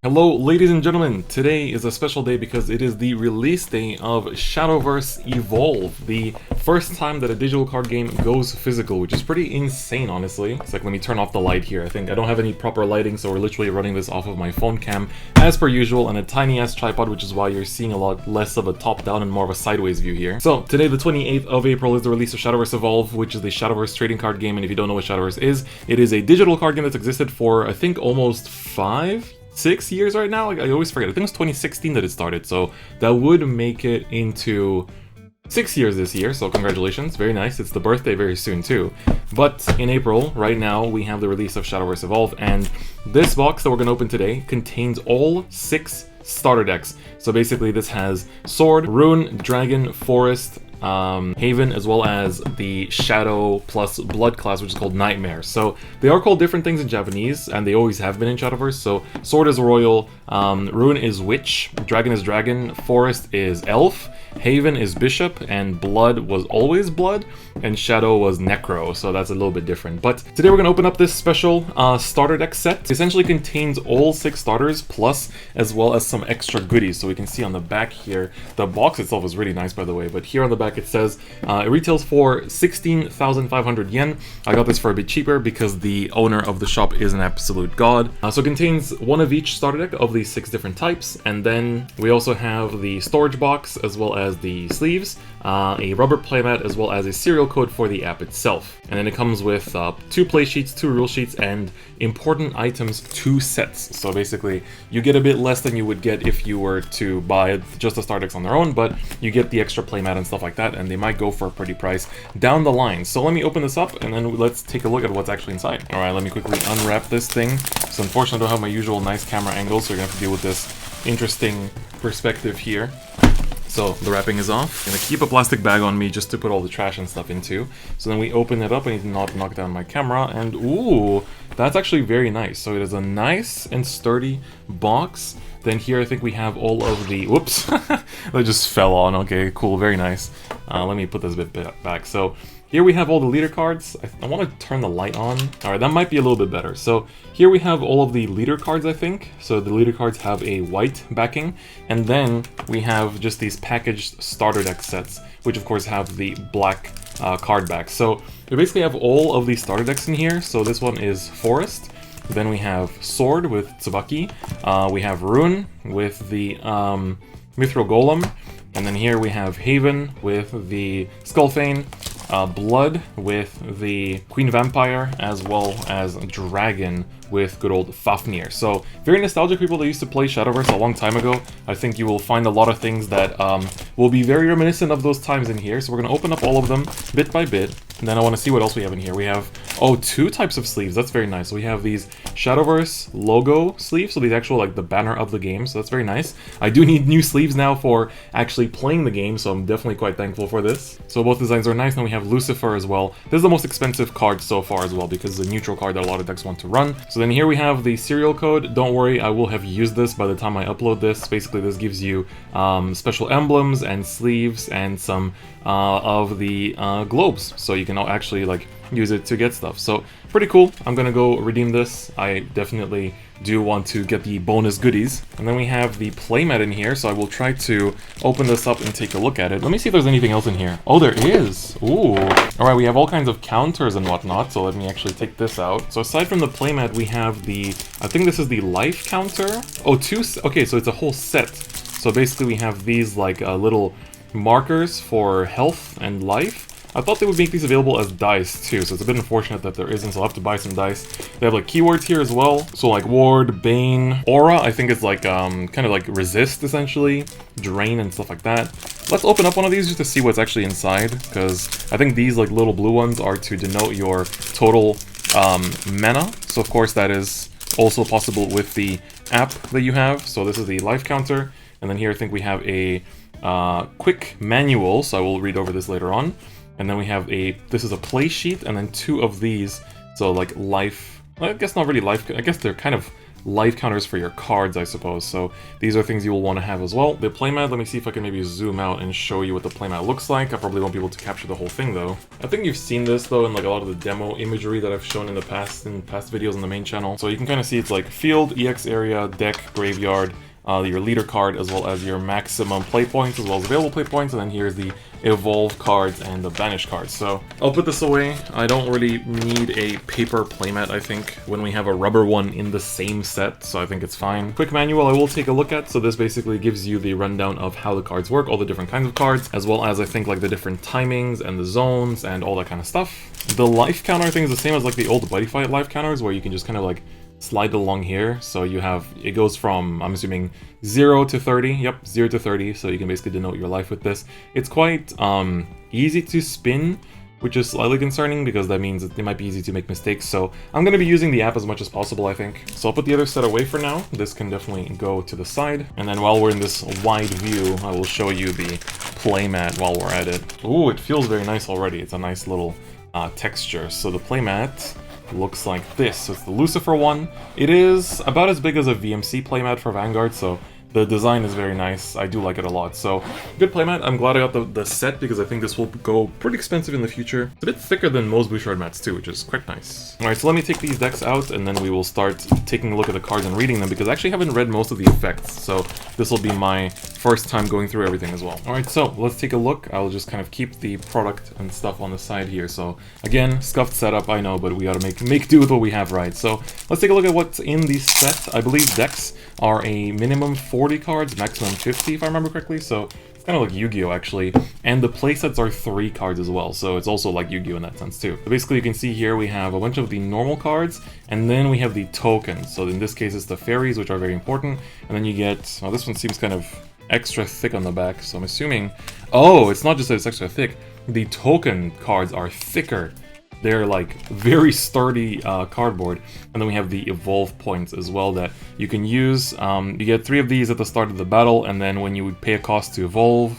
Hello ladies and gentlemen, today is a special day because it is the release day of Shadowverse Evolve, the first time that a digital card game goes physical, which is pretty insane honestly. It's like, let me turn off the light here. I don't have any proper lighting, so we're literally running this off of my phone cam as per usual and a tiny ass tripod, which is why you're seeing a lot less of a top down and more of a sideways view here. So today, the 28th of April, is the release of Shadowverse Evolve, which is the Shadowverse trading card game, and if you don't know what Shadowverse is, it is a digital card game that's existed for I think almost 6 years right now. I always forget. I think it was 2016 that it started, so that would make it into 6 years this year, so congratulations. Very nice. It's the birthday very soon too. But in April, right now, we have the release of Shadowverse Evolve, and this box that we're going to open today contains all 6 starter decks. So basically this has Sword, Rune, Dragon, Forest, Haven, as well as the Shadow plus Blood class, which is called Nightmare. So they are called different things in Japanese, and they always have been in Shadowverse. So Sword is Royal, Rune is Witch, Dragon is Dragon, Forest is Elf, Haven is Bishop, and Blood was always Blood, and Shadow was Necro, so that's a little bit different. But today we're going to open up this special starter deck set. It essentially contains all 6 starters, plus as well as some extra goodies. So we can see on the back here, the box itself is really nice by the way, but here on the back it says it retails for 16,500 yen. I got this for a bit cheaper because the owner of the shop is an absolute god. So it contains one of each starter deck of these 6 different types, and then we also have the storage box as well as the sleeves, a rubber playmat, as well as a serial code for the app itself. And then it comes with 2 play sheets, 2 rule sheets, and important items 2 sets. So basically you get a bit less than you would get if you were to buy just the starter decks on their own, but you get the extra playmat and stuff like that, and they might go for a pretty price down the line. So let me open this up and then let's take a look at what's actually inside. Alright, let me quickly unwrap this thing. So unfortunately I don't have my usual nice camera angle, so you're gonna have to deal with this interesting perspective here. So the wrapping is off. I'm gonna keep a plastic bag on me just to put all the trash and stuff into. So then we open it up. I need to not knock down my camera, and ooh, that's actually very nice. So it is a nice and sturdy box. Then here I think we have all of the, whoops, that just fell on. Okay, cool, very nice. Let me put this bit back. So here we have all the leader cards. I want to turn the light on. Alright, that might be a little bit better. So here we have all of the leader cards, I think. So the leader cards have a white backing. And then we have just these packaged starter deck sets, which of course have the black card back. So we basically have all of these starter decks in here. So this one is Forest. Then we have Sword with Tsubaki. We have Rune with the Mithril Golem. And then here we have Haven with the Skullfane. Blood with the Queen Vampire, as well as Dragon with good old Fafnir. So very nostalgic people that used to play Shadowverse a long time ago. I think you will find a lot of things that will be very reminiscent of those times in here. So we're going to open up all of them bit by bit. And then I want to see what else we have in here. We have, 2 types of sleeves. That's very nice. So we have these Shadowverse logo sleeves, so these actual, like, the banner of the game. So that's very nice. I do need new sleeves now for actually playing the game, so I'm definitely quite thankful for this. So both designs are nice. Then we have Lucifer as well. This is the most expensive card so far as well, because it's a neutral card that a lot of decks want to run. So then here we have the serial code. Don't worry, I will have used this by the time I upload this. Basically, this gives you special emblems and sleeves and some of the globes, so you can actually like use it to get stuff. So pretty cool. I'm gonna go redeem this. I definitely do want to get the bonus goodies. And then we have the playmat in here, so I will try to open this up and take a look at it. Let me see if there's anything else in here. Oh, there is! Ooh! Alright, we have all kinds of counters and whatnot, so let me actually take this out. So aside from the playmat, we have the, I think this is the life counter? Oh, 2, okay, so it's a whole set. So basically we have these like little markers for health and life. I thought they would make these available as dice too, so it's a bit unfortunate that there isn't, so I'll have to buy some dice. They have like keywords here as well, so like Ward, Bane, Aura, I think it's like kind of like resist essentially, drain and stuff like that. Let's open up one of these just to see what's actually inside, because I think these like little blue ones are to denote your total mana, so of course that is also possible with the app that you have. So this is the life counter, and then here I think we have a quick manual, so I will read over this later on. And then we have this is a play sheet, and then 2 of these, so like life, well, I guess not really life, I guess they're kind of life counters for your cards, I suppose. So these are things you will want to have as well. The playmat, let me see if I can maybe zoom out and show you what the playmat looks like. I probably won't be able to capture the whole thing though. I think you've seen this though in like a lot of the demo imagery that I've shown in past videos on the main channel. So you can kind of see it's like field, EX area, deck, graveyard, your leader card, as well as your maximum play points, as well as available play points, and then here's the evolve cards and the banish cards. So I'll put this away. I don't really need a paper playmat, I think, when we have a rubber one in the same set, so I think it's fine. Quick manual I will take a look at. So this basically gives you the rundown of how the cards work, all the different kinds of cards, as well as I think like the different timings and the zones and all that kind of stuff. The life counter thing is the same as like the old DifferentFight life counters, where you can just kind of like slide along here. So you have, it goes from, I'm assuming, 0 to 30. Yep, 0 to 30. So you can basically denote your life with this. It's quite easy to spin, which is slightly concerning because that means it might be easy to make mistakes. So I'm going to be using the app as much as possible, I think. So I'll put the other set away for now. This can definitely go to the side. And then while we're in this wide view, I will show you the playmat while we're at it. Ooh, it feels very nice already. It's a nice little texture. So the playmat looks like this. So it's the Lucifer one. It is about as big as a VMC playmat for Vanguard, so the design is very nice. I do like it a lot. So good playmat. I'm glad I got the set because I think this will go pretty expensive in the future. It's a bit thicker than most Bouchard mats too, which is quite nice. Alright, so let me take these decks out and then we will start taking a look at the cards and reading them, because I actually haven't read most of the effects, so this will be my first time going through everything as well. Alright, so let's take a look. I'll just kind of keep the product and stuff on the side here. So again, scuffed setup, I know, but we gotta make do with what we have, right? So let's take a look at what's in the set. I believe decks are a minimum 40 cards, maximum 50 if I remember correctly, so it's kind of like Yu-Gi-Oh actually. And the playsets are 3 cards as well, so it's also like Yu-Gi-Oh in that sense too. So basically you can see here we have a bunch of the normal cards, and then we have the tokens. So in this case it's the fairies, which are very important, and then you get, well, this one seems kind of extra thick on the back, so I'm assuming, oh, it's not just that it's extra thick, the token cards are thicker. They're like very sturdy cardboard. And then we have the evolve points as well that you can use. You get 3 of these at the start of the battle, and then when you pay a cost to evolve,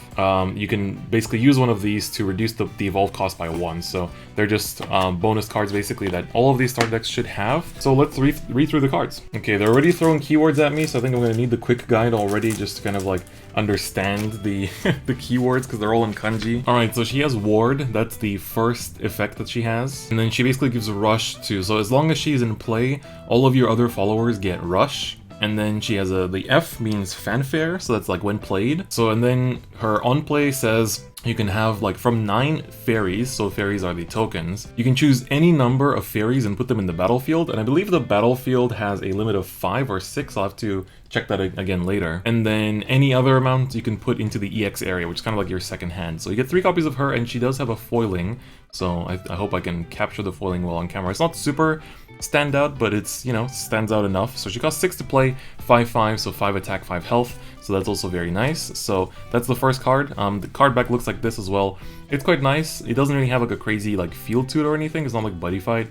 you can basically use one of these to reduce the evolve cost by 1. So they're just bonus cards basically that all of these start decks should have. So let's read through the cards. Okay, they're already throwing keywords at me, so I think I'm going to need the quick guide already just to kind of like understand the the keywords because they're all in kanji. Alright, so she has ward. That's the first effect that she has. And then she basically gives rush too. So as long as she's in play, all of your other followers get rush. And then she has the F means fanfare, so that's like when played. So and then her on play says you can have like from 9 fairies, so fairies are the tokens. You can choose any number of fairies and put them in the battlefield, and I believe the battlefield has a limit of 5 or 6, I'll have to check that again later. And then any other amount you can put into the EX area, which is kind of like your second hand. So you get 3 copies of her, and she does have a foiling, so I hope I can capture the foiling well on camera. It's not super stand out, but it's, you know, stands out enough. So she costs 6 to play, 5/5, so 5 attack, 5 health. So that's also very nice. So that's the first card. The card back looks like this as well. It's quite nice. It doesn't really have like a crazy like feel to it or anything. It's not like Buddy Fight.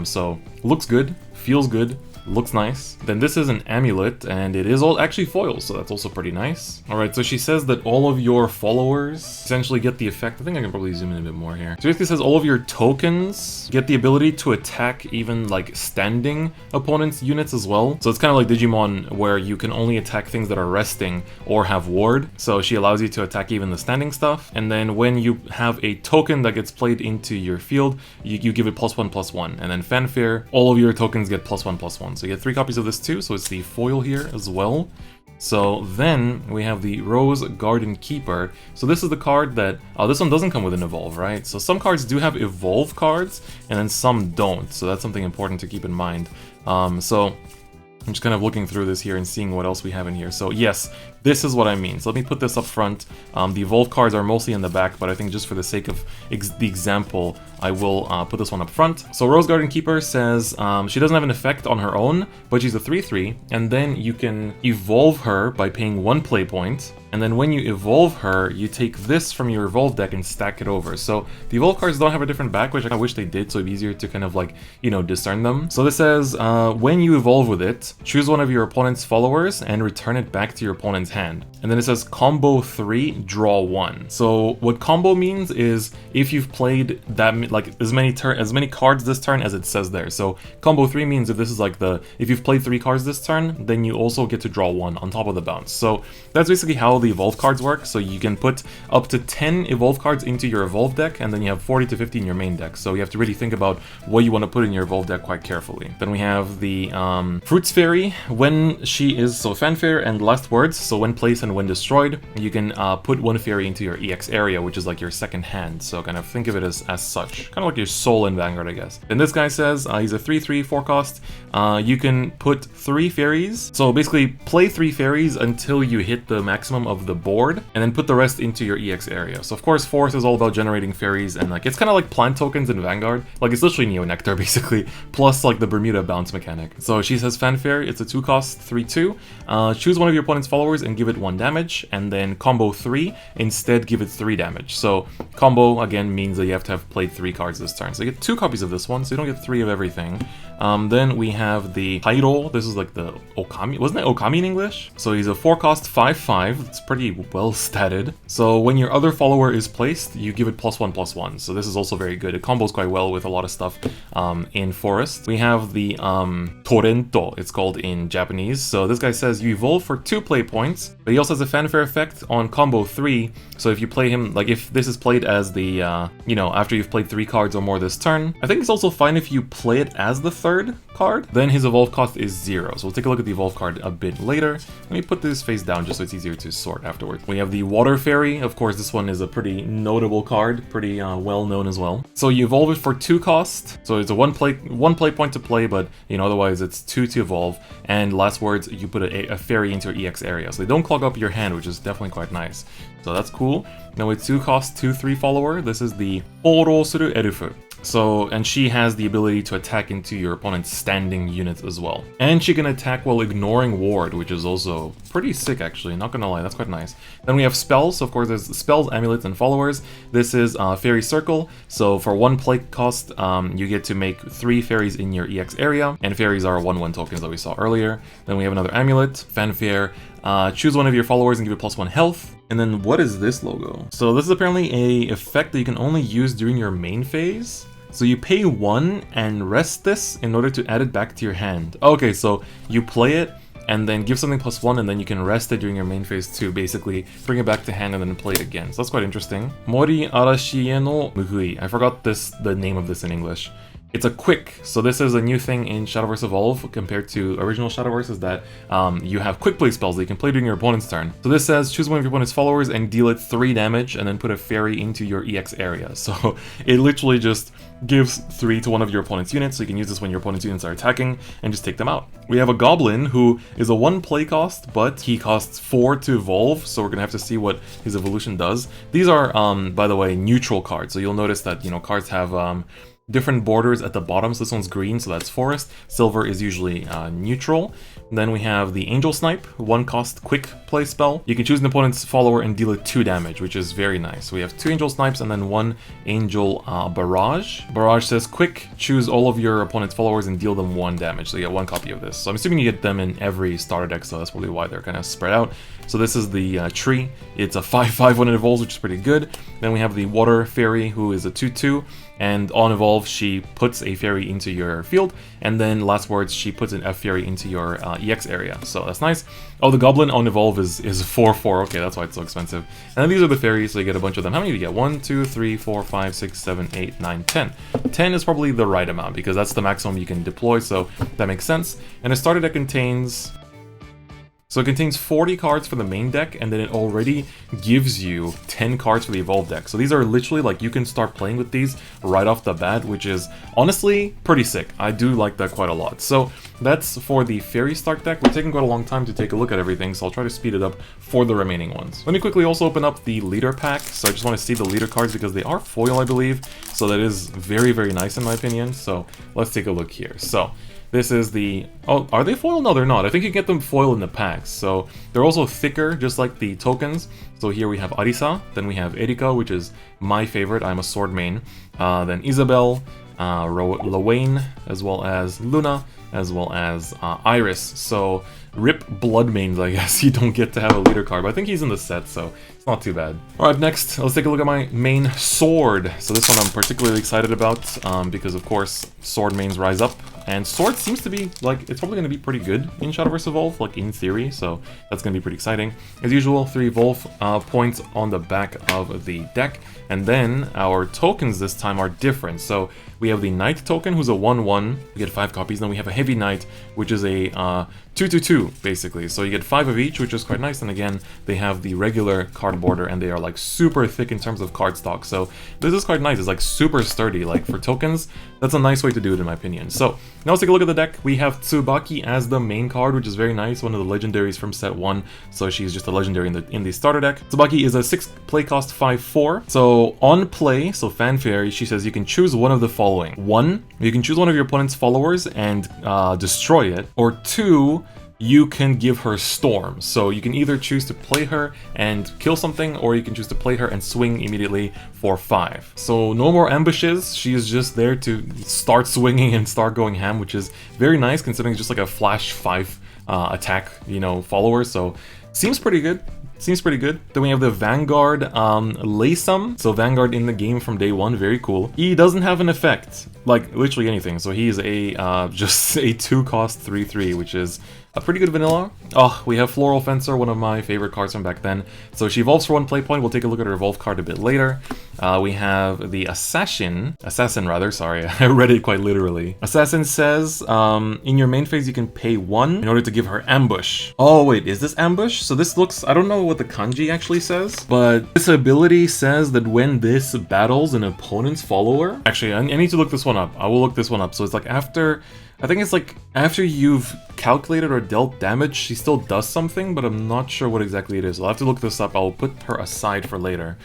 So looks good, feels good, looks nice. Then this is an amulet, and it is all actually foils, so that's also pretty nice. Alright, so she says that all of your followers essentially get the effect. I think I can probably zoom in a bit more here. So basically says all of your tokens get the ability to attack even like standing opponents' units as well. So it's kind of like Digimon, where you can only attack things that are resting or have ward. So she allows you to attack even the standing stuff. And then when you have a token that gets played into your field, you give it +1/+1. And then fanfare, all of your tokens get +1/+1. So you get 3 copies of this too, so it's the foil here as well. So then we have the Rose Garden Keeper. So this is the card that, this one doesn't come with an evolve, right? So some cards do have evolve cards, and then some don't. So that's something important to keep in mind. So I'm just kind of looking through this here and seeing what else we have in here. So yes, this is what I mean. So let me put this up front. The evolve cards are mostly in the back, but I think just for the sake of the example, I will put this one up front. So Rose Garden Keeper says she doesn't have an effect on her own, but she's a 3/3, and then you can evolve her by paying 1 play point. And then when you evolve her, you take this from your evolve deck and stack it over. So the evolve cards don't have a different back, which I wish they did, so it'd be easier to kind of like, you know, discern them. So this says, when you evolve with it, choose one of your opponent's followers and return it back to your opponent's hand. And then it says combo 3, draw 1. So what combo means is if you've played that, like as many cards this turn as it says there. So combo 3 means if this is like if you've played 3 cards this turn, then you also get to draw 1 on top of the bounce. So that's basically how the evolve cards work. So you can put up to 10 evolve cards into your evolve deck, and then you have 40 to 50 in your main deck. So you have to really think about what you want to put in your evolve deck quite carefully. Then we have the Fruits Fairy. When she is, so fanfare and last words, so when placed and when destroyed, you can put one fairy into your EX area, which is like your second hand. So kind of think of it as such. Kind of like your soul in Vanguard, I guess. And this guy says he's a 3/3 4 cost. You can put 3 fairies. So basically play 3 fairies until you hit the maximum of the board, and then put the rest into your EX area. So of course Forest is all about generating fairies, and like it's kind of like plant tokens in Vanguard. Like it's literally Neo Nectar basically, plus like the Bermuda bounce mechanic. So she says fanfare, it's a 2 cost 3/2. Choose one of your opponent's followers and give it 1 damage, and then combo 3, instead give it 3 damage. So combo again means that you have to have played 3 cards this turn. So you get 2 copies of this one, so you don't get 3 of everything. Then we have the Hairo. This is like the Okami. Wasn't it Okami in English? So he's a 4 cost 5/5. It's pretty well statted. So when your other follower is placed, you give it +1/+1. So this is also very good. It combos quite well with a lot of stuff in Forest. We have the Torrento, it's called in Japanese. So this guy says you evolve for 2 play points, but he also has a fanfare effect on combo 3. So if you play him, like if this is played as the, after you've played 3 cards or more this turn, I think it's also fine if you play it as the 3rd card, then his evolve cost is 0. So we'll take a look at the evolve card a bit later. Let me put this face down just so it's easier to sort afterwards. We have the Water Fairy. Of course, this one is a pretty notable card, pretty well known as well. So you evolve it for 2 cost. So it's a one play point to play, but otherwise it's 2 to evolve. And last words, you put a fairy into your EX area, so they don't clog up your hand, which is definitely quite nice. So that's cool. Now with 2 cost 2/3 follower, this is the Orosuru Elfu. So, and she has the ability to attack into your opponent's standing units as well. And she can attack while ignoring ward, which is also pretty sick actually, not gonna lie, that's quite nice. Then we have spells. So of course there's spells, amulets, and followers. This is Fairy Circle. So for 1 play cost, you get to make 3 fairies in your EX area, and fairies are 1/1 tokens that we saw earlier. Then we have another amulet, fanfare. Choose one of your followers and give it +1 health. And then what is this logo? So this is apparently a effect that you can only use during your main phase. So you pay 1 and rest this in order to add it back to your hand. Okay, so you play it and then give something +1, and then you can rest it during your main phase to basically bring it back to hand and then play it again. So that's quite interesting. Mori Arashie no Mugui. I forgot the name of this in English. It's a quick, so this is a new thing in Shadowverse Evolve compared to original Shadowverse, is that you have quick play spells that you can play during your opponent's turn. So this says choose one of your opponent's followers and deal it 3 damage, and then put a fairy into your EX area. So it literally just gives 3 to one of your opponent's units, so you can use this when your opponent's units are attacking and just take them out. We have a Goblin who is a 1 play cost, but he costs 4 to evolve, so we're gonna have to see what his evolution does. These are, by the way, neutral cards, so you'll notice that, cards have different borders at the bottom. So this one's green, so that's Forest. Silver is usually neutral. Then we have the Angel Snipe, 1 cost quick play spell. You can choose an opponent's follower and deal it 2 damage, which is very nice. So we have 2 Angel Snipes and then 1 Angel Barrage. Barrage says quick, choose all of your opponent's followers and deal them 1 damage. So you get 1 copy of this. So I'm assuming you get them in every starter deck, so that's probably why they're kind of spread out. So this is the tree. It's a 5/5 when it evolves, which is pretty good. Then we have the Water Fairy, who is a 2/2. And on evolve, she puts a fairy into your field, and then last words, she puts a fairy into your EX area. So that's nice. Oh, the Goblin on evolve is 4/4. Okay, that's why it's so expensive. And then these are the fairies, so you get a bunch of them. How many do you get? 1, 2, 3, 4, 5, 6, 7, 8, 9, 10. 10 is probably the right amount because that's the maximum you can deploy, so that makes sense. And a starter deck contains... So it contains 40 cards for the main deck, and then it already gives you 10 cards for the Evolve deck. So these are literally like, you can start playing with these right off the bat, which is honestly pretty sick. I do like that quite a lot. So that's for the Fairy Start deck. We're taking quite a long time to take a look at everything, so I'll try to speed it up for the remaining ones. Let me quickly also open up the leader pack. So I just want to see the leader cards because they are foil, I believe. So that is very, very nice in my opinion. So let's take a look here. So this is the... Oh, are they foil? No, they're not. I think you get them foil in the packs. So they're also thicker, just like the tokens. So here we have Arisa, then we have Erika, which is my favorite. I'm a sword main. Then Isabel, Lowain, as well as Luna, as well as Iris. So rip Bloodmains, I guess. You don't get to have a leader card, but I think he's in the set, so it's not too bad. Alright, next, let's take a look at my main Sword. So this one I'm particularly excited about, because of course, Sword mains rise up. And Sword seems to be, like, it's probably going to be pretty good in Shadowverse Evolve, like, in theory, so that's going to be pretty exciting. As usual, 3 Evolve points on the back of the deck, and then our tokens this time are different. So we have the Knight token, who's a 1/1, we get 5 copies, then we have a Heavy Knight, which is a 2/2, basically. So you get 5 of each, which is quite nice, and again, they have the regular card border, and they are, like, super thick in terms of card stock, so this is quite nice. It's, like, super sturdy, like, for tokens, that's a nice way to do it, in my opinion. So, now let's take a look at the deck. We have Tsubaki as the main card, which is very nice, one of the legendaries from set 1, so she's just a legendary in the starter deck. Tsubaki is a 6 play cost 5/4, so on play, so fanfare, she says you can choose one of the following. 1, you can choose one of your opponent's followers and destroy it, or 2, you can give her Storm. So you can either choose to play her and kill something, or you can choose to play her and swing immediately for 5. So no more ambushes, she is just there to start swinging and start going ham, which is very nice considering it's just like a flash 5 attack, you know, follower, so seems pretty good. Seems pretty good. Then we have the Vanguard Laysum. So Vanguard in the game from day 1, very cool. He doesn't have an effect, like literally anything. So he's a just a 2 cost 3/3, which is a pretty good vanilla. Oh, we have Floral Fencer, one of my favorite cards from back then. So she evolves for 1 play point. We'll take a look at her evolve card a bit later. We have the Assassin rather, sorry, I read it quite literally. Assassin says, in your main phase you can pay 1 in order to give her Ambush. Oh wait, is this Ambush? So this looks, I don't know what the kanji actually says, but this ability says that when this battles an opponent's follower... Actually, I need to look this one up. I will look this one up. So it's like after... I think it's like after you've calculated or dealt damage, she still does something, but I'm not sure what exactly it is. I'll have to look this up. I'll put her aside for later.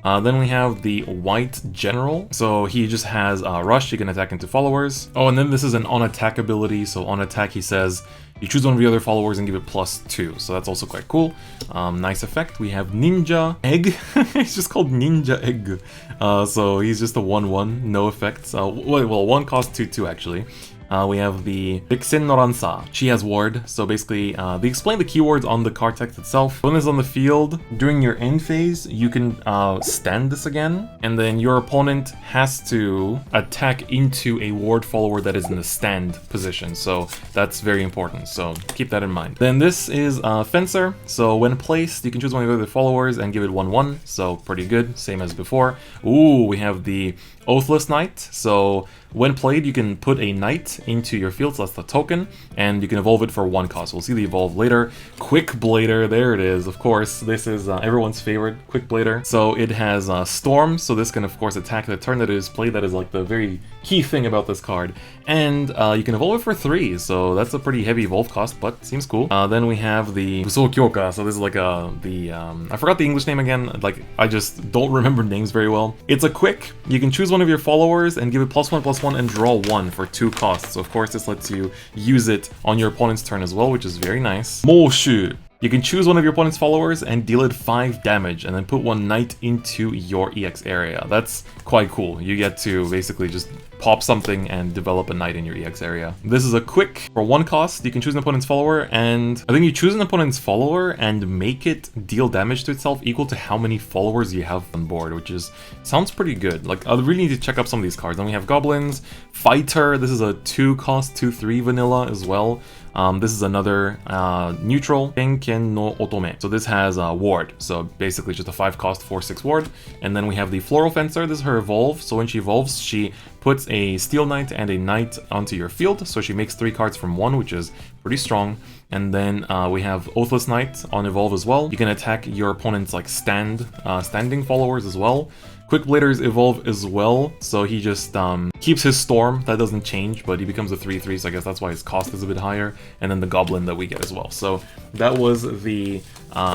Then we have the White General. So he just has Rush, he can attack into followers. Oh, and then this is an on-attack ability. So on attack, he says, you choose one of your other followers and give it +2. So that's also quite cool. Nice effect. We have Ninja Egg. It's just called Ninja Egg. So he's just a 1/1, no effects. Well, 1 cost 2/2 actually. We have the Vixen Noransa. She has Ward, so basically they explain the keywords on the card text itself. When it's on the field, during your end phase, you can stand this again, and then your opponent has to attack into a Ward follower that is in the stand position, so that's very important, so keep that in mind. Then this is Fencer, so when placed, you can choose one of the other followers and give it 1/1, so pretty good, same as before. Ooh, we have the Oathless Knight, so when played, you can put a knight into your field, so that's the token, and you can evolve it for 1 cost. We'll see the evolve later. Quick Blader, there it is, of course. This is everyone's favorite Quick Blader. So it has Storm, so this can of course attack the turn that it is played. That is like the very key thing about this card. And you can evolve it for 3, so that's a pretty heavy evolve cost, but seems cool. Then we have the Fusou Kyoka, so this is like I forgot the English name again, like I just don't remember names very well. It's a quick, you can choose one of your followers and give it +1/+1 and draw 1 for 2 costs. So of course this lets you use it on your opponent's turn as well, which is very nice. Moshu. You can choose one of your opponent's followers and deal it 5 damage, and then put 1 knight into your EX area. That's quite cool. You get to basically just pop something and develop a knight in your EX area. This is a quick for 1 cost. You can choose an opponent's follower, and I think you choose an opponent's follower and make it deal damage to itself equal to how many followers you have on board, which is sounds pretty good. Like, I really need to check up some of these cards. Then we have Goblins, Fighter. This is a 2 cost 2/3 vanilla as well. This is another neutral, Tenken no Otome. So this has Ward, so basically just a 5 cost 4/6 Ward. And then we have the Floral Fencer. This is her evolve, so when she evolves, she puts a Steel Knight and a Knight onto your field, so she makes 3 cards from 1, which is pretty strong. And then we have Oathless Knight on evolve as well. You can attack your opponent's like standing followers as well. Quick Bladers evolve as well, so he just keeps his Storm, that doesn't change, but he becomes a 3/3, so I guess that's why his cost is a bit higher, and then the Goblin that we get as well. So that was the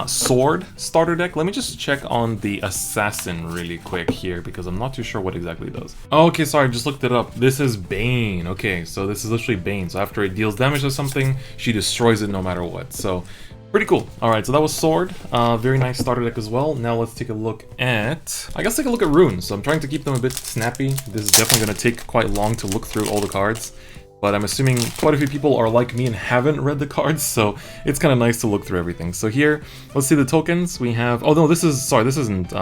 Sword starter deck. Let me just check on the Assassin really quick here, because I'm not too sure what exactly it does. Oh, okay, sorry, I just looked it up. This is Bane. Okay, so this is literally Bane, so after it deals damage to something, she destroys it no matter what, so pretty cool. Alright, so that was Sword. Very nice starter deck as well. Now let's take a look at... I guess take a look at runes. So I'm trying to keep them a bit snappy. This is definitely going to take quite long to look through all the cards. but I'm assuming quite a few people are like me and haven't read the cards, so it's kind of nice to look through everything. So here, let's see the tokens. We have, oh no, this isn't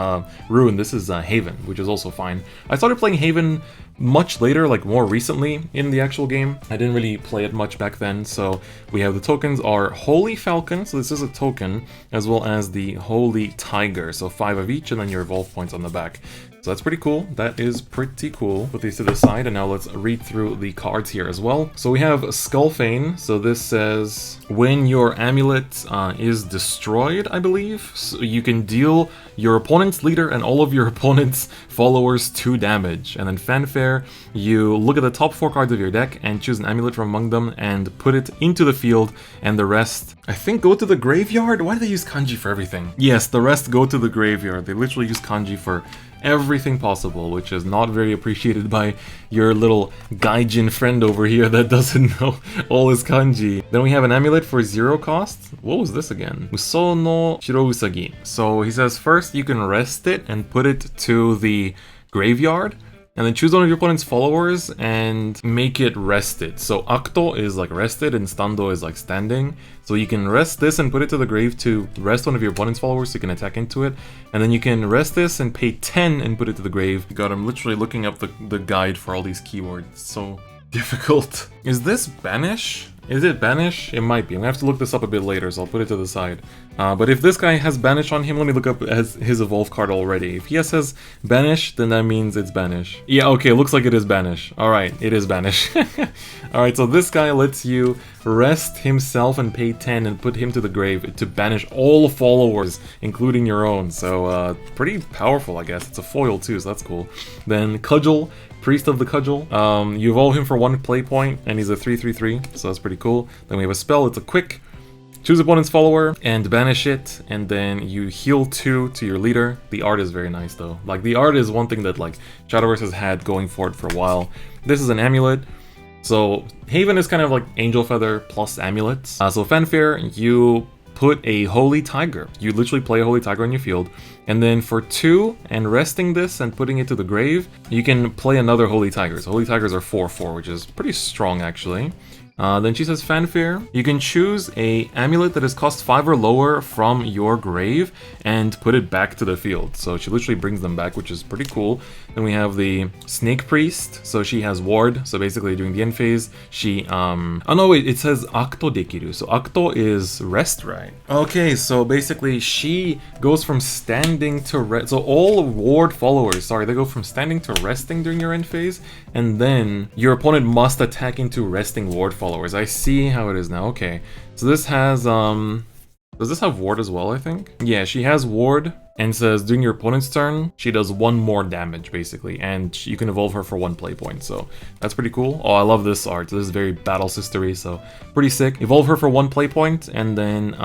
Ruin, this is Haven, which is also fine. I started playing Haven much later, like more recently in the actual game. I didn't really play it much back then, so we have the tokens are Holy Falcon, so this is a token, as well as the Holy Tiger, so 5 of each, and then your evolve points on the back. So that's pretty cool. That is pretty cool. Put these to the side, and now let's read through the cards here as well. So we have Skullfane. So this says, when your amulet is destroyed, I believe, so you can deal your opponent's leader and all of your opponent's followers 2 damage. And then Fanfare, you look at the top 4 cards of your deck and choose an amulet from among them and put it into the field, and the rest, I think, go to the graveyard? Why do they use kanji for everything? Yes, the rest go to the graveyard. They literally use kanji for everything possible, which is not very appreciated by your little gaijin friend over here that doesn't know all his kanji. Then we have an amulet for 0 cost. What was this again? Uso no Shiro Usagi. So he says first you can rest it and put it to the graveyard, and then choose one of your opponent's followers and make it rested. So Akto is like rested and Stando is like standing. So you can rest this and put it to the grave to rest one of your opponent's followers so you can attack into it. And then you can rest this and pay 10 and put it to the grave. God, I'm literally looking up the guide for all these keywords. It's so difficult. Is this Banish? Is it Banish? It might be. I'm gonna have to look this up a bit later, so I'll put it to the side. But if this guy has Banish on him, let me look up his Evolve card already. If he says Banish, then that means it's Banish. Yeah, okay, looks like it is Banish. Alright, it is Banish. Alright, so this guy lets you rest himself and pay 10 and put him to the grave to banish all followers, including your own. So, pretty powerful, I guess. It's a foil too, so that's cool. Then Cudgel. Priest of the Cudgel. You evolve him for 1 play point, and he's a 3/3/3, so that's pretty cool. Then we have a spell, it's a quick. Choose opponent's follower and banish it, and then you heal 2 to your leader. The art is very nice though. Like, the art is one thing that like Shadowverse has had going for it for a while. This is an amulet. So Haven is kind of like Angel Feather plus amulets. So Fanfare, you put a Holy Tiger. You literally play a Holy Tiger on your field, and then for 2, and resting this and putting it to the grave, you can play another Holy Tiger. So Holy Tigers are 4/4, which is pretty strong actually. Then she says Fanfare. You can choose a amulet that is cost 5 or lower from your grave and put it back to the field. So she literally brings them back, which is pretty cool. Then we have the Snake Priest. So she has Ward. So basically during the end phase, she oh no wait, it says Akto Dekiru. So Akto is rest, right? Okay, so basically she goes from standing to rest. So all Ward followers, sorry, they go from standing to resting during your end phase, and then your opponent must attack into resting Ward followers. I see how it is now. Okay, so this has does this have Ward as well, I think? Yeah, she has Ward, and says during your opponent's turn, she does 1 more damage, basically, and you can evolve her for 1 play point, so that's pretty cool. Oh, I love this art. This is very battle sistery, so pretty sick. Evolve her for 1 play point, and then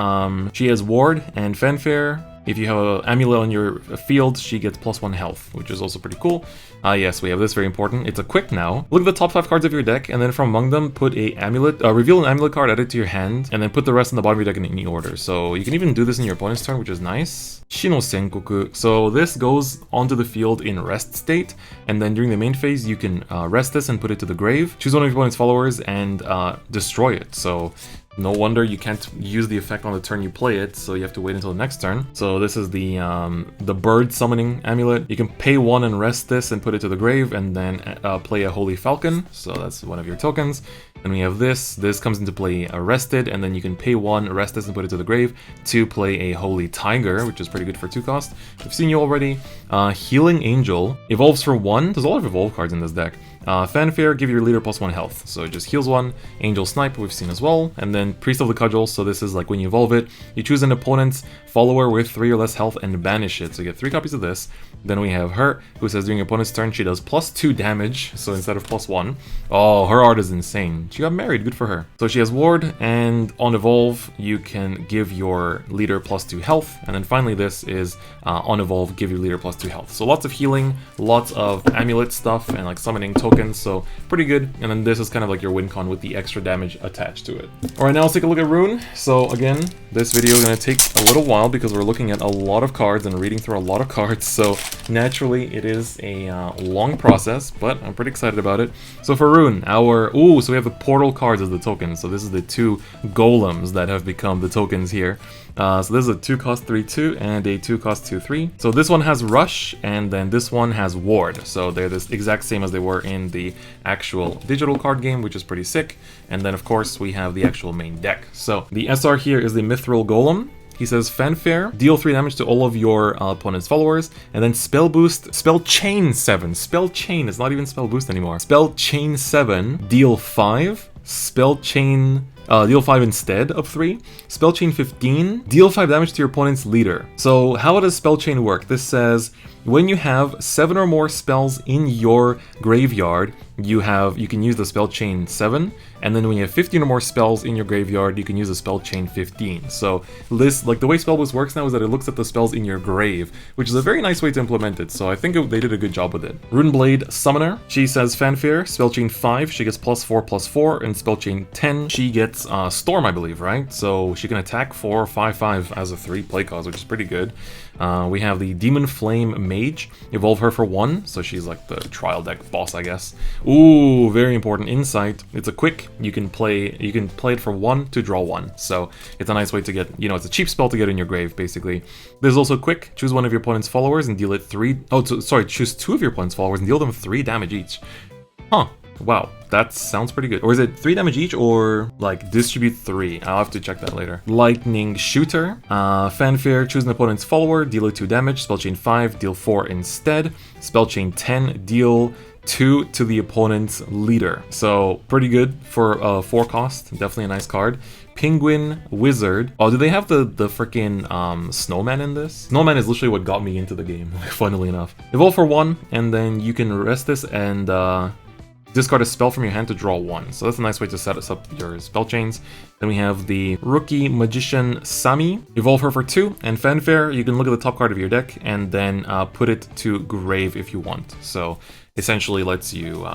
she has Ward and Fanfare. If you have an amulet on your field, she gets +1 health, which is also pretty cool. Yes, we have this, very important. It's a quick now. Look at the top 5 cards of your deck, and then from among them, put a amulet, reveal an amulet card, add it to your hand, and then put the rest in the bottom of your deck in any order. So you can even do this in your opponent's turn, which is nice. Shino Senkoku. So this goes onto the field in rest state, and then during the main phase, you can rest this and put it to the grave. Choose one of your opponent's followers and destroy it. So no wonder you can't use the effect on the turn you play it, so you have to wait until the next turn. So this is the bird summoning amulet. You can pay 1 and rest this and put it to the grave, and then play a Holy Falcon. So that's one of your tokens. Then we have this. This comes into play rested, and then you can pay 1, rest this, and put it to the grave to play a Holy Tiger, which is pretty good for 2 cost. We've seen you already. Healing Angel evolves for 1. There's a lot of evolve cards in this deck. Fanfare, give your leader +1 health, so it just heals 1. Angel Snipe, we've seen as well. And then Priest of the Cudgel, so this is like when you evolve it, you choose an opponent's follower with 3 or less health and banish it, so you get 3 copies of this. Then we have her, who says during your opponent's turn, she does +2 damage, so instead of +1. Oh, her art is insane. She got married, good for her. So she has Ward, and on evolve, you can give your leader +2 health. And then finally this is on evolve, give your leader +2 health. So lots of healing, lots of amulet stuff, and like summoning tokens tokens, so pretty good. And then this is kind of like your win con with the extra damage attached to it. Alright, now let's take a look at Rune. So again, this video is going to take a little while because we're looking at a lot of cards and reading through a lot of cards, so naturally it is a long process, but I'm pretty excited about it. So for Rune, so we have the portal cards as the tokens, so this is the 2 golems that have become the tokens here. So this is a 2-cost 3/2 and a 2-cost 2/3. So this one has Rush, and then this one has Ward. So they're the exact same as they were in the actual digital card game, which is pretty sick. And then of course we have the actual main deck. So the SR here is the Mithril Golem. He says Fanfare, deal 3 damage to all of your opponent's followers, and then Spell Boost, Spell Chain 7. Spell Chain, it's not even Spell Boost anymore. Spell Chain 7, deal 5. Spell Chain, deal 5 instead of 3. Spell Chain 15, deal 5 damage to your opponent's leader. So how does Spell Chain work? This says, when you have 7 or more spells in your graveyard, you can use the Spell Chain 7, and then when you have 15 or more spells in your graveyard, you can use the Spell Chain 15. So this, like the way Spell Boost works now is that it looks at the spells in your grave, which is a very nice way to implement it, so I think they did a good job with it. Runeblade Summoner, she says Fanfare, Spell Chain 5, she gets +4/+4, and Spell Chain 10, she gets Storm, I believe, right? So she can attack for 5/5 as a 3 play cost, which is pretty good. We have the Demon Flame Mage, evolve her for 1, so she's like the trial deck boss, I guess. Ooh, very important insight. It's a quick, you can play it for 1 to draw 1. So it's a nice way to get, it's a cheap spell to get in your grave, basically. There's also quick, choose one of your opponent's followers and deal it 3, choose 2 of your opponent's followers and deal them 3 damage each. Huh. Wow, that sounds pretty good. Or is it 3 damage each, or like distribute 3? I'll have to check that later. Lightning Shooter. Fanfare, choose an opponent's follower, deal it 2 damage. Spell Chain 5, deal 4 instead. Spell Chain 10, deal 2 to the opponent's leader. So pretty good for 4 cost. Definitely a nice card. Penguin Wizard. Oh, do they have the freaking snowman in this? Snowman is literally what got me into the game, funnily enough. Evolve for 1, and then you can rest this and discard a spell from your hand to draw 1. So that's a nice way to set up your spell chains. Then we have the Rookie Magician Sami. Evolve her for 2, and Fanfare, you can look at the top card of your deck and then put it to grave if you want. So essentially lets you,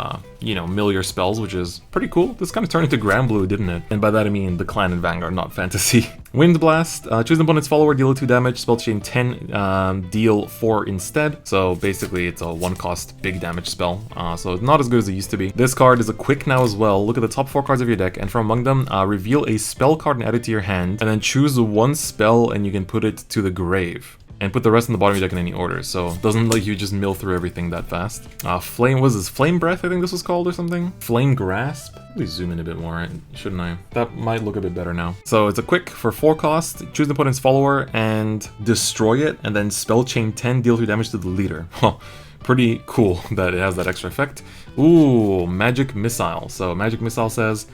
mill your spells, which is pretty cool. This kind of turned into Granblue, didn't it? And by that I mean the clan and Vanguard, not fantasy. Wind Blast, choose an opponent's follower, deal 2 damage, spell chain 10, deal 4 instead. So basically it's a 1-cost big damage spell, so not as good as it used to be. This card is a quick now as well. Look at the top 4 cards of your deck, and from among them, reveal a spell card and add it to your hand, and then choose 1 spell and you can put it to the grave. And put the rest in the bottom of your deck in any order, so it doesn't let you just mill through everything that fast. Flame, was this Flame Breath, I think this was called, or something? Flame Grasp? Please zoom in a bit more, shouldn't I? That might look a bit better now. So it's a quick for 4 cost, choose the opponent's follower and destroy it, and then spell chain 10, deal 3 damage to the leader. Huh. Pretty cool that it has that extra effect. Ooh, Magic Missile. So Magic Missile says,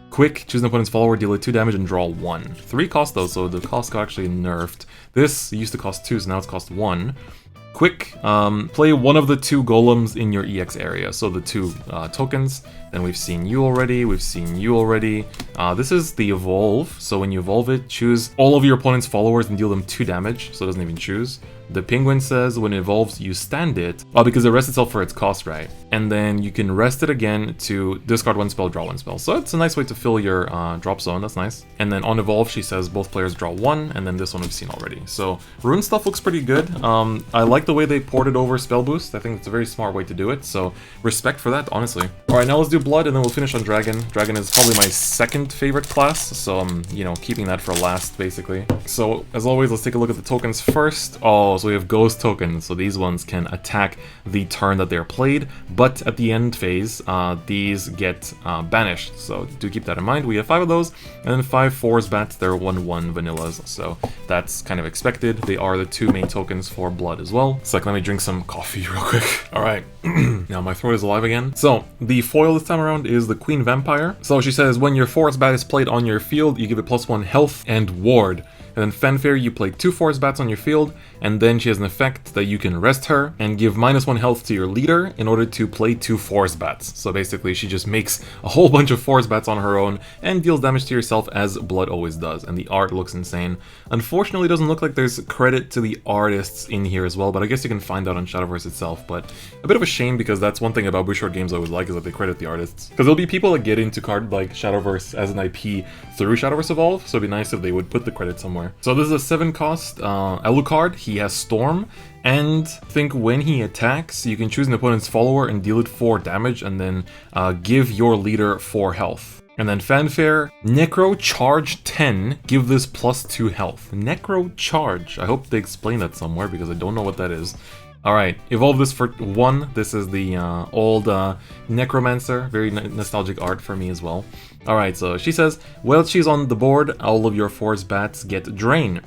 quick, choose an opponent's follower, deal it 2 damage, and draw 1. 3 cost though, so the cost got actually nerfed. This used to cost 2, so now it's cost 1. Quick, play one of the 2 golems in your EX area, so the 2 tokens. Then we've seen you already, this is the evolve, so when you evolve it, choose all of your opponent's followers and deal them 2 damage, so it doesn't even choose. The penguin says when it evolves, you stand it. Oh, because it rests itself for its cost, right? And then you can rest it again to discard 1 spell, draw 1 spell. So it's a nice way to fill your drop zone, that's nice. And then on evolve, she says both players draw 1, and then this one we've seen already. So rune stuff looks pretty good. I like the way they ported over spell boost. I think it's a very smart way to do it, so respect for that, honestly. Alright, now let's do blood, and then we'll finish on dragon. Dragon is probably my 2nd favorite class, so I'm, keeping that for last, basically. So, as always, let's take a look at the tokens first. Oh, so we have ghost tokens, so these ones can attack the turn that they're played, but at the end phase, these get banished, so do keep that in mind. We have 5 of those, and then 5 4s bats, they're 1/1 vanillas, so that's kind of expected. They are the 2 main tokens for blood as well. So let me drink some coffee real quick. Alright, now my throat is alive again. So, the foil this time around is the Queen Vampire. So she says, when your forest bat is played on your field, you give it +1 health and ward. And then Fanfare, you play 2 Forest Bats on your field, and then she has an effect that you can rest her and give -1 health to your leader in order to play 2 Forest Bats. So basically she just makes a whole bunch of Forest Bats on her own and deals damage to yourself as Blood always does. And the art looks insane. Unfortunately, it doesn't look like there's credit to the artists in here as well, but I guess you can find out on Shadowverse itself. But a bit of a shame, because that's one thing about Bushort games I always like, is that they credit the artists. Because there'll be people that get into card like Shadowverse as an IP through Shadowverse Evolve, so it'd be nice if they would put the credit somewhere. So this is a 7 cost Alucard. He has Storm, and I think when he attacks, you can choose an opponent's follower and deal it 4 damage, and then give your leader 4 health. And then Fanfare, Necro Charge 10, give this +2 health. Necro Charge, I hope they explain that somewhere, because I don't know what that is. Alright, evolve this for 1. This is the old Necromancer, very nostalgic art for me as well. Alright, so she says, while she's on the board, all of your Forest Bats get Drain.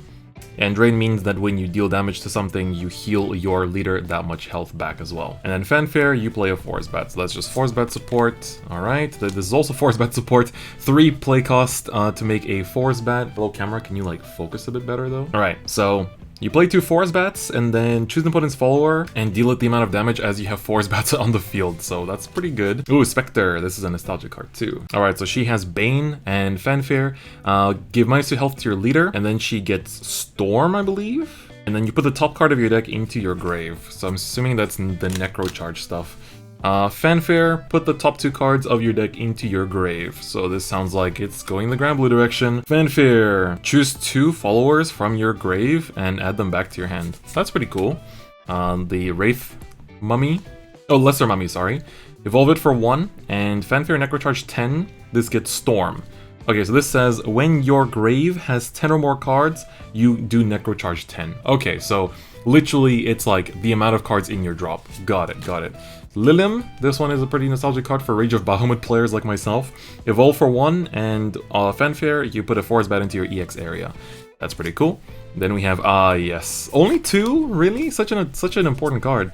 And Drain means that when you deal damage to something, you heal your leader that much health back as well. And then Fanfare, you play a Forest Bat, so that's just Forest Bat support. Alright, this is also Forest Bat support. 3 play cost to make a Forest Bat. Hello camera, can you like focus a bit better though? Alright, so you play 2 Forest Bats, and then choose an opponent's follower, and deal it the amount of damage as you have Forest Bats on the field, so that's pretty good. Ooh, Spectre, this is a nostalgic card too. Alright, so she has Bane and Fanfare, give -2 health to your leader, and then she gets Storm, I believe? And then you put the top card of your deck into your grave, so I'm assuming that's the Necro Charge stuff. Fanfare, put the top 2 cards of your deck into your grave. So this sounds like it's going the Granblue direction. Fanfare, choose 2 followers from your grave and add them back to your hand. That's pretty cool. The Wraith Mummy, Lesser Mummy, sorry. Evolve it for 1, and Fanfare Necrocharge 10, this gets Storm. Okay, so this says, when your grave has 10 or more cards, you do Necrocharge 10. Okay, so literally it's like the amount of cards in your drop. Got it, got it. Lilim, this one is a pretty nostalgic card for Rage of Bahamut players like myself. Evolve for 1, and Fanfare, you put a Forest Bat into your EX area. That's pretty cool. Then we have, yes, only 2? Really? Such an important card.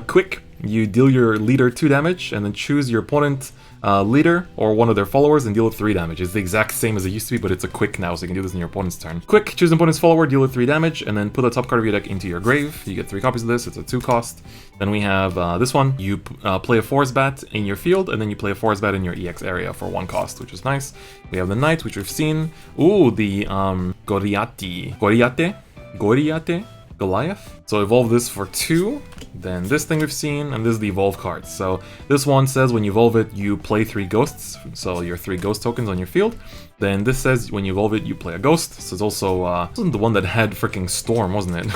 Quick, you deal your leader 2 damage, and then choose your opponent leader or one of their followers and deal it 3 damage. It's the exact same as it used to be, but it's a quick now, so you can do this in your opponent's turn. Quick, choose an opponent's follower, deal it 3 damage, and then put the top card of your deck into your grave. You get 3 copies of this, it's a 2 cost. Then we have this one, you play a Forest Bat in your field, and then you play a Forest Bat in your EX area for 1 cost, which is nice. We have the Knight, which we've seen. Ooh, the Goliath? So evolve this for 2, then this thing we've seen, and this is the evolve card. So this one says when you evolve it, you play 3 ghosts, so your 3 ghost tokens on your field. Then this says when you evolve it, you play a ghost. This is also, wasn't the one that had freaking Storm, wasn't it?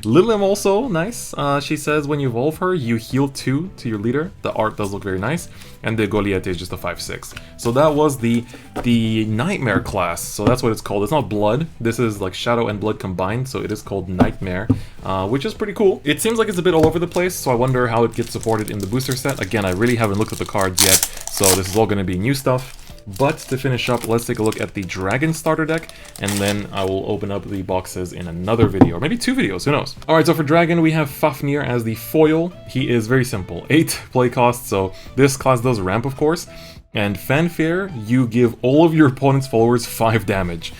Lilim also, nice. She says when you evolve her, you heal 2 to your leader. The art does look very nice. And the Goliath is just a 5/6. So that was the Nightmare class. So that's what it's called. It's not Blood. This is like Shadow and Blood combined, so it is called Nightmare, which is pretty cool. It seems like it's a bit all over the place, so I wonder how it gets supported in the booster set. Again, I really haven't looked at the cards yet, so this is all going to be new stuff. But to finish up, let's take a look at the Dragon Starter deck, and then I will open up the boxes in another video, or maybe 2 videos, who knows. Alright, so for Dragon, we have Fafnir as the foil. He is very simple, 8 play cost, so this class does ramp, of course. And Fanfare, you give all of your opponent's followers 5 damage.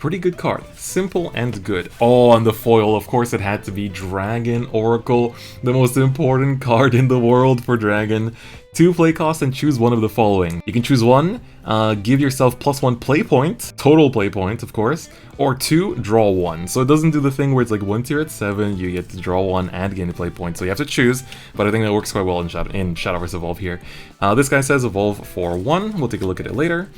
Pretty good card. Simple and good. Oh, and the foil, of course it had to be Dragon Oracle, the most important card in the world for Dragon. 2 play costs and choose one of the following. You can choose 1, give yourself +1 play point, total play point, of course, or 2, draw 1. So it doesn't do the thing where it's like once you're at 7, you get to draw 1 and gain a play point. So you have to choose, but I think that works quite well in Shadowverse Evolve here. This guy says evolve for 1. We'll take a look at it later.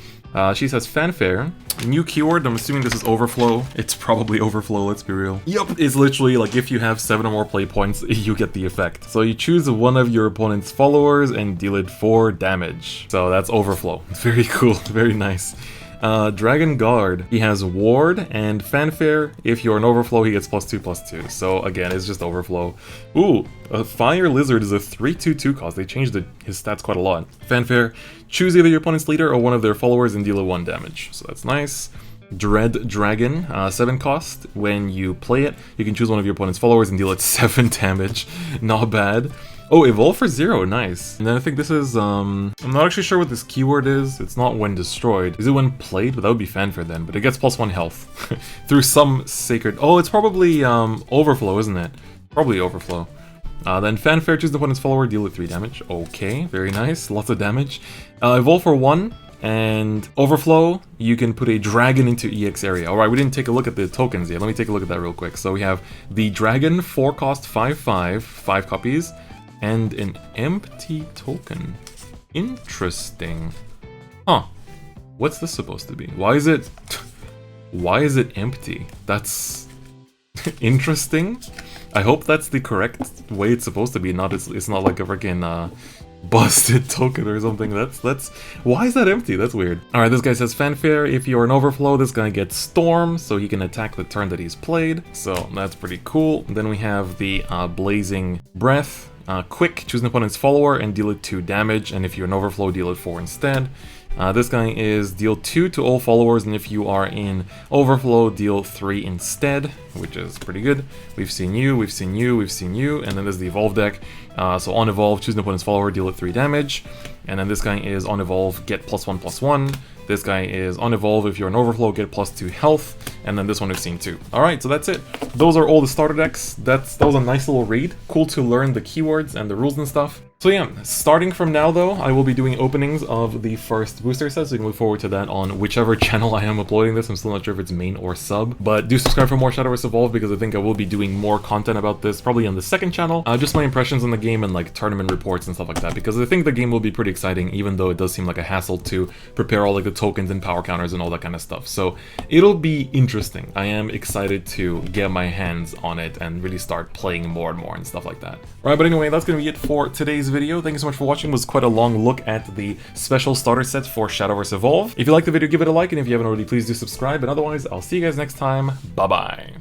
She says Fanfare. New keyword, I'm assuming this is overflow. It's probably overflow, let's be real. Yup, it's literally like if you have 7 or more play points, you get the effect. So you choose one of your opponent's followers and deal it 4 damage. So that's overflow. Very cool, very nice. Dragon Guard, he has Ward and Fanfare. If you're an overflow, he gets +2/+2. So again, it's just overflow. Ooh, a Fire Lizard is a 3/2/2 cost. They changed his stats quite a lot. Fanfare, choose either your opponent's leader or one of their followers and deal it 1 damage. So that's nice. Dread Dragon, 7 cost. When you play it, you can choose one of your opponent's followers and deal it 7 damage. Not bad. Oh, evolve for 0, nice. And then I think this is, I'm not actually sure what this keyword is. It's not when destroyed. Is it when played? But that would be fanfare then. But it gets +1 health through some sacred... Oh, it's probably overflow, isn't it? Probably overflow. Then fanfare, choose the opponent's follower, deal it 3 damage. Okay, very nice. Lots of damage. Evolve for 1. And overflow, you can put a dragon into EX area. Alright, we didn't take a look at the tokens yet. Let me take a look at that real quick. So we have the dragon, 4 cost, 5/5, 5 copies, and an empty token. Interesting. Huh. What's this supposed to be? Why is it empty? That's interesting. I hope that's the correct way it's supposed to be. It's not like a freaking busted token or something. That's why is that empty? That's weird. Alright, this guy says fanfare. If you're an overflow, this guy gets storm, so he can attack the turn that he's played. So that's pretty cool. Then we have the blazing breath. Quick, choose an opponent's follower and deal it 2 damage, and if you're an overflow, deal it 4 instead. This guy is deal 2 to all followers, and if you are in overflow, deal 3 instead, which is pretty good. We've seen you, we've seen you, we've seen you, and then there's the evolve deck. So on evolve, choose an opponent's follower, deal it 3 damage, and then this guy is on evolve, get +1/+1. This guy is on evolve, if you're an overflow, get +2 health, and then this one we've seen too. Alright, so that's it. Those are all the starter decks. That was a nice little read. Cool to learn the keywords and the rules and stuff. So yeah, starting from now though, I will be doing openings of the first booster set, so you can look forward to that on whichever channel I am uploading this. I'm still not sure if it's main or sub, but do subscribe for more Shadowverse Evolve because I think I will be doing more content about this, probably on the second channel. Just my impressions on the game and like tournament reports and stuff like that, because I think the game will be pretty exciting, even though it does seem like a hassle to prepare all like the tokens and power counters and all that kind of stuff. So it'll be interesting. I am excited to get my hands on it and really start playing more and more and stuff like that. Alright, but anyway, that's gonna be it for today's video. Thank you so much for watching. It was quite a long look at the special starter set for Shadowverse Evolve. If you liked the video, give it a like, and if you haven't already, please do subscribe, and otherwise, I'll see you guys next time. Bye-bye.